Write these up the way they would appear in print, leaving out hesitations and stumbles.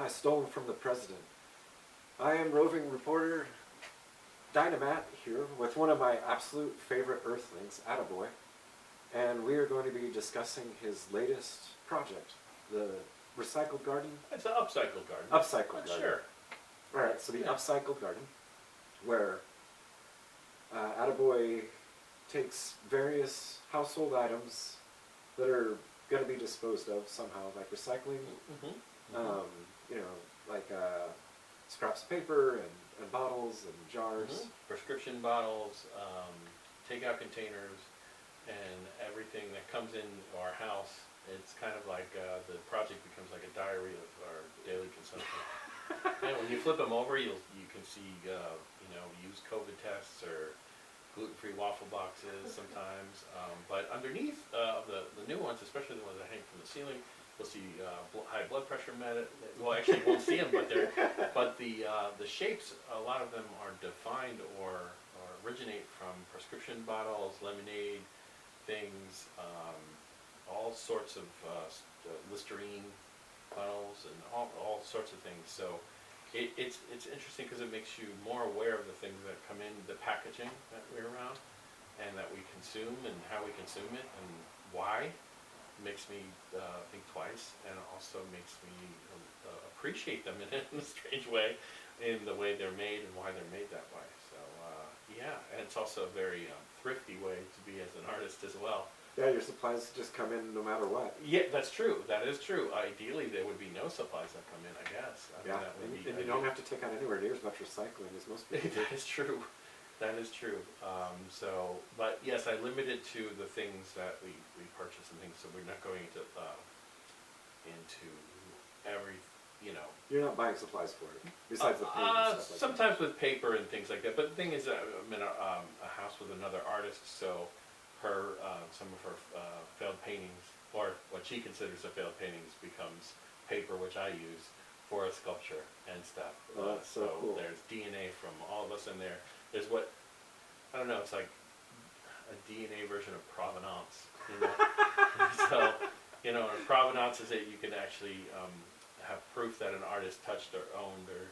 I stole them from the president. I am roving reporter Dynamat here with one of my absolute favorite Earthlings, Attaboy, and we are going to be discussing his latest project, the Recycled Garden? It's an Upcycled Garden. Upcycled Garden. Sure. Alright, so the Upcycled Garden, where Attaboy takes various household items that are going to be disposed of somehow, like recycling, you know, like scraps of paper and bottles and jars. Prescription bottles, takeout containers, and everything that comes in our house. It's kind of like the project becomes like a diary of our daily consumption. And when you flip them over, you can see you know, used COVID tests or gluten-free waffle boxes sometimes. But underneath the new ones, especially the ones that hang from the ceiling, you'll see high blood pressure well, actually you won't see them, but the shapes, a lot of them are defined or originate from prescription bottles, lemonade things, all sorts of Listerine bottles, and all sorts of things. So it's interesting because it makes you more aware of the things that come in, the packaging that we're around, and that we consume, and how we consume it, and why. It makes me think twice, and also makes me appreciate them in a strange way, in the way they're made and why they're made that way. So yeah, and it's also a very thrifty way to be as an artist as well. Yeah, your supplies just come in no matter what. Yeah, that's true. That is true. Ideally, there would be no supplies that come in, I guess. I mean, that would be and you don't have to take out anywhere near as much recycling as most people do. That is true. That is true. But yes, I limit it to the things that we purchase and things, so we're not going into every, you know. You're not buying supplies for it, besides the paint and stuff like sometimes with paper and things like that, but the thing is, I'm in a house with another artist, so some of her failed paintings, or what she considers a failed paintings, becomes paper, which I use for a sculpture and stuff. Oh, that's so cool. There's DNA from all of us in there. There's what, I don't know, it's like a DNA version of provenance, you know? So, you know, provenance is that you can actually have proof that an artist touched or owned or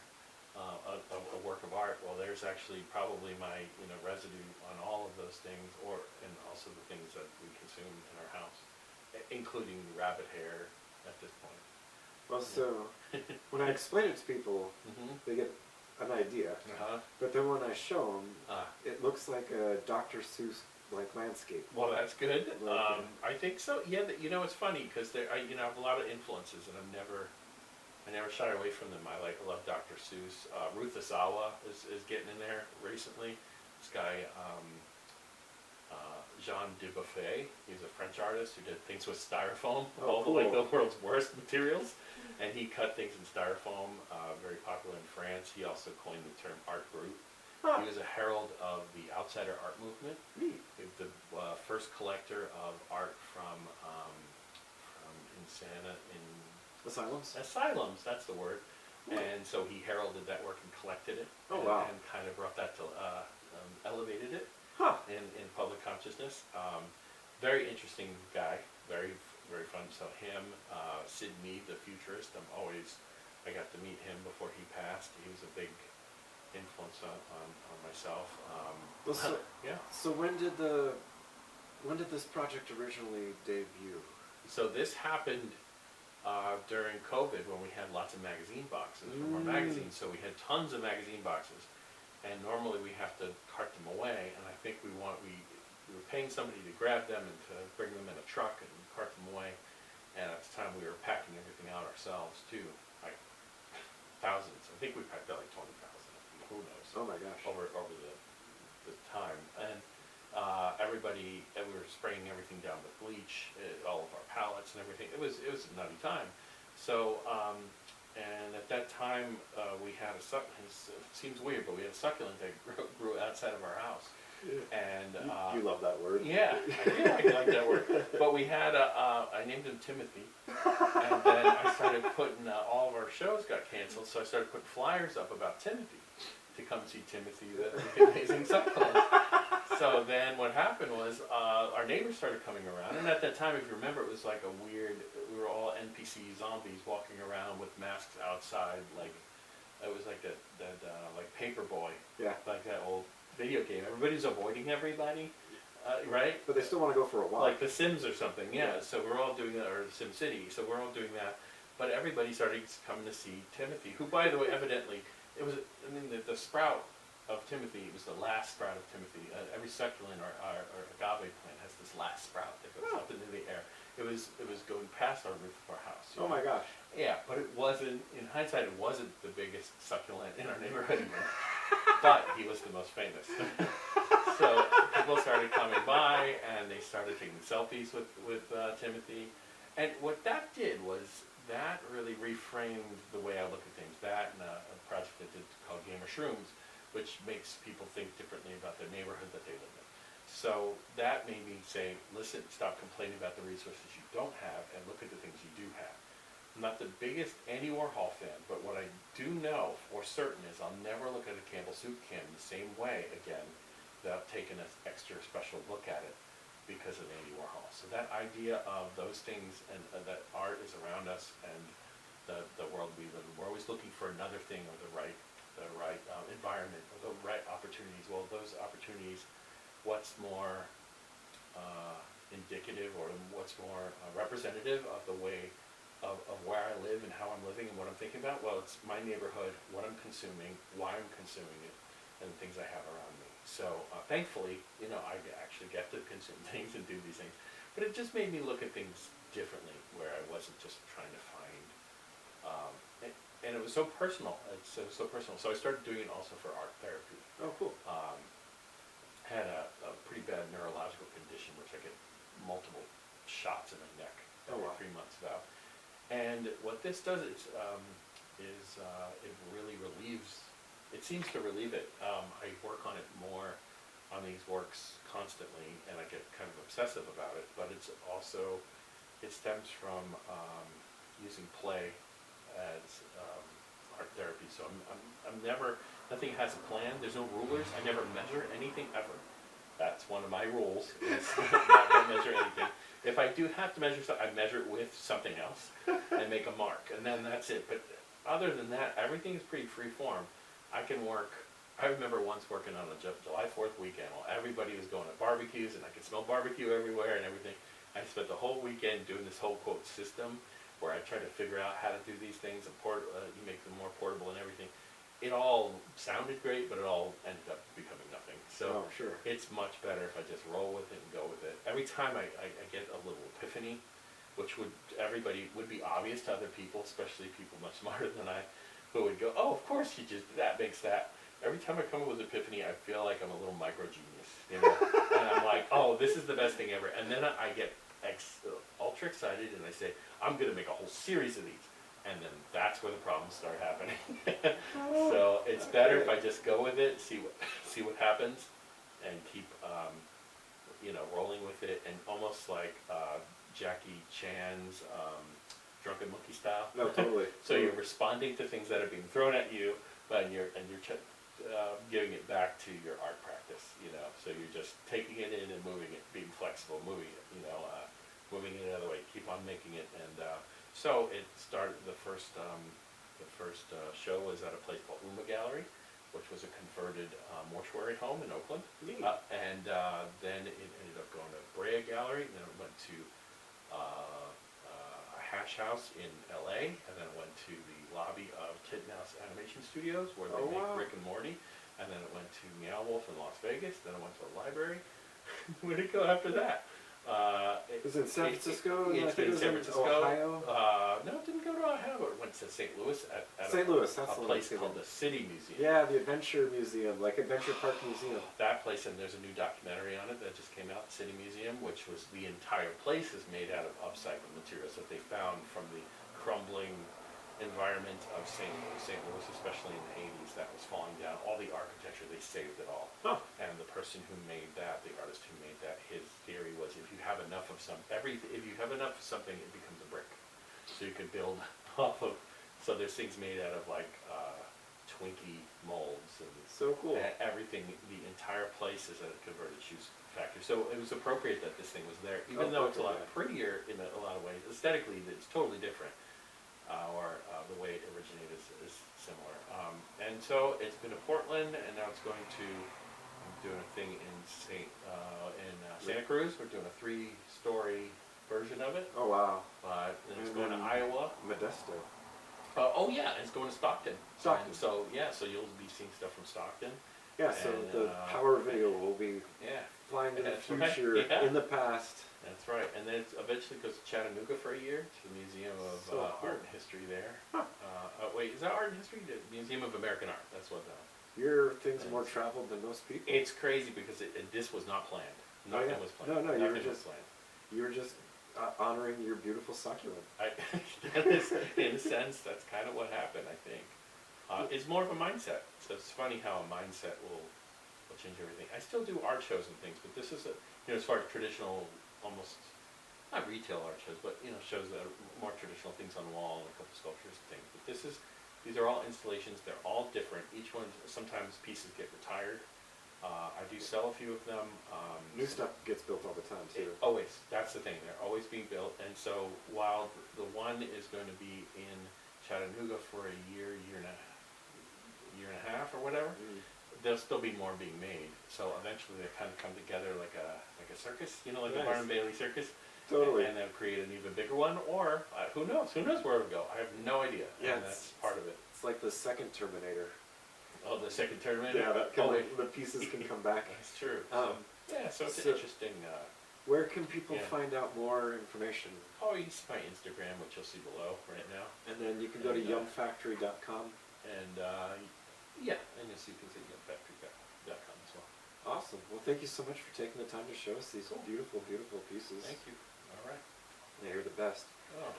a work of art. Well, there's actually probably my, you know, residue on all of those things, and also the things that we consume in our house, including rabbit hair at this point. Well, so when I explain it to people, they get an idea. But then when I show them, it looks like a Dr. Seuss like landscape. Well, that's good. I think so. Yeah, you know, it's funny because I have a lot of influences, and I never shy away from them. I love Dr. Seuss. Ruth Asawa is getting in there recently. This guy, Jean Dubuffet, he's a French artist who did things with styrofoam, like the world's worst materials. And he cut things in styrofoam, very popular in France. He also coined the term art brut. He was a herald of the outsider art movement. The first collector of art from Asylums, that's the word. And so he heralded that work and collected it. And kind of brought that to, elevated it in public consciousness. Very interesting guy, very fun. So him, Sid Mead, the futurist, I got to meet him before he passed. He was a big influence on myself. So when did this project originally debut? So this happened during COVID, when we had lots of magazine boxes from our magazines. So we had tons of magazine boxes, and normally we have to cart them away. And I think we were paying somebody to grab them and to bring them in a truck and cart them away. And at the time we were packing everything out ourselves too, like thousands. I think we packed out like 20,000. Who knows? Oh my gosh! Over the time, and everybody, and we were spraying everything down with bleach, all of our pallets and everything. It was a nutty time. So and at that time we had it seems weird, but we had a succulent that grew outside of our house. And you love that word. Yeah, I like that word. But we had I named him Timothy, and then I started putting all of our shows got canceled, so I started putting flyers up about Timothy to come see Timothy, the amazing succulent. So then what happened was our neighbors started coming around, and at that time, if you remember, it was like we were were all NPC zombies walking around with masks outside, like it was like that like Paperboy, Yeah. like that old video game. Everybody's avoiding everybody, right? But they still want to go for a walk. Like The Sims or something, yeah. So we're all doing that, or Sim City. So we're all doing that. But everybody started coming to see Timothy, who, by the way, evidently, it was, I mean, the sprout of Timothy was the last sprout of Timothy. Every succulent or agave plant has this last sprout that goes up into the air. It was going past our roof of our house. Oh my gosh. Yeah, but it wasn't, in hindsight, it wasn't the biggest succulent in our neighborhood even. But he was the most famous. So people started coming by and they started taking selfies with Timothy. And what that did was, that really reframed the way I look at things. That and a project I did called Gamer Shrooms, which makes people think differently about their neighborhood that they live in. So that made me say, listen, stop complaining about the resources you don't have and look at the things you do have. I'm not the biggest Andy Warhol fan, but what I do know for certain is I'll never look at a Campbell soup can the same way again without taking an extra special look at it because of Andy Warhol. So that idea of those things and that art is around us and the world we live in, we're always looking for another thing or the right environment or the right opportunities. Well, those opportunities, what's more indicative or what's more representative of the way of where I live and how I'm living and what I'm thinking about? Well, it's my neighborhood, what I'm consuming, why I'm consuming it, and the things I have around me. So thankfully, you know, I actually get to consume things and do these things. But it just made me look at things differently, where I wasn't just trying to find, and it was so personal. It's so personal. So I started doing it also for art therapy. Oh, cool. Had a pretty bad neurological condition, which I get multiple shots in my neck every 3 months about. And what this does is it really relieves. It seems to relieve it. I work on it more on these works constantly, and I get kind of obsessive about it. But it's also, it stems from using play as art therapy. So I'm never, nothing has a plan. There's no rulers. I never measure anything ever. That's one of my rules, is not to measure anything. If I do have to measure something, I measure it with something else and make a mark, and then that's it. But other than that, everything is pretty free form. I can work, I remember once working on a July 4th weekend while everybody was going to barbecues and I could smell barbecue everywhere and everything. I spent the whole weekend doing this whole quote system where I tried to figure out how to do these things and you make them more portable and everything. It all sounded great, but it all ended up becoming nothing. So sure. It's much better if I just roll with it and go with it. Every time I get a little epiphany, which everybody would be obvious to other people, especially people much smarter than I, who would go, oh, of course that makes that. Every time I come up with epiphany, I feel like I'm a little micro genius, you know? And I'm like, oh, this is the best thing ever. And then I get ultra excited and I say, I'm gonna make a whole series of these. And then that's where the problems start happening. So it's better if I just go with it, see what happens, and keep you know, rolling with it, and almost like Jackie Chan's Drunken Monkey style. No, totally. So you're responding to things that are being thrown at you, but you're giving it back to your art practice. You know, so you're just taking it in and moving it, being flexible, moving it. You know, moving it another way. Keep on making it, and so it started. The first show was at a place called Uma Gallery, which was a converted mortuary home in Oakland. And then it ended up going to Brea Gallery, and then it went to a hash house in LA, and then it went to the lobby of Titmouse Animation Studios, where they make Rick and Morty, and then it went to Meow Wolf in Las Vegas, then it went to a library. Where'd it go after that? It was in San Francisco? It's been in San Francisco. Ohio? No, it didn't go to Ohio, but it went to St. Louis at St. Louis, that's a place called the City Museum. Yeah, the Adventure Museum, like Adventure Park Museum. That place, and there's a new documentary on it that just came out, City Museum, which was the entire place is made out of upcycled materials that they found from the crumbling environment of St. Louis, especially in the 80s, that was falling down. All the architecture, they saved it all. Huh. And the person who made that, the artist who made that, his theory was if you have enough of if you have enough of something, it becomes a brick. So you could build off of. So there's things made out of like Twinkie molds and So cool. everything. The entire place is a converted shoe factory. So it was appropriate that this thing was there, Oh, even though it's a lot perfect, prettier in a lot of ways. Aesthetically, it's totally different. Or the way it originated is similar. And so it's been to Portland, and now it's going to. I'm doing a thing in Santa Cruz. We're doing a 3-story version of it. Oh wow. But then it's And going to then Iowa. Modesto. Oh yeah, and it's going to Stockton. Stockton. And so yeah, so you'll be seeing stuff from Stockton. Yeah, so And, the power video will be Yeah, flying to the That's right, future yeah. in the past. that's right. And then it eventually goes to Chattanooga for a year to the Museum of So cool. Art and History there. Huh. Wait, is that Art and History? The Museum of American Art. That's what. Your thing's more traveled than most people. It's crazy because this was not planned. Nothing yeah. was planned. No, you were Nothing was just- planned. You're just honoring your beautiful succulent. That is, in a sense, that's kind of what happened, I think. It's more of a mindset. So it's funny how a mindset will change everything. I still do art shows and things, but this is as far as traditional, almost, not retail art shows, but, shows that are more traditional things on the wall and a couple sculptures and things. But these are all installations. They're all different. Each one, sometimes pieces get retired. I do sell a few of them. New stuff gets built all the time too. Always. That's the thing. They're always being built. And so while the one is going to be in Chattanooga for a year and a half or whatever, there'll still be more being made. So eventually they kind of come together like a circus, like Nice. a Barnum Bailey circus. Totally. And they'll create an even bigger one, or who knows where it'll go. I have no idea. Yeah, And that's part of it. It's like the second Terminator. Oh, the second tournament? Yeah, wait. the pieces can come back. That's true. So it's so- interesting. Where can people Yeah. find out more information? Oh, you can see my Instagram, which you'll see below right now. And then you can go to And, yumfactory.com. And and you'll see things at yumfactory.com as well. Awesome. Well, thank you so much for taking the time to show us these Cool. beautiful, beautiful pieces. Thank you. All right. Yeah, you're the best. Oh,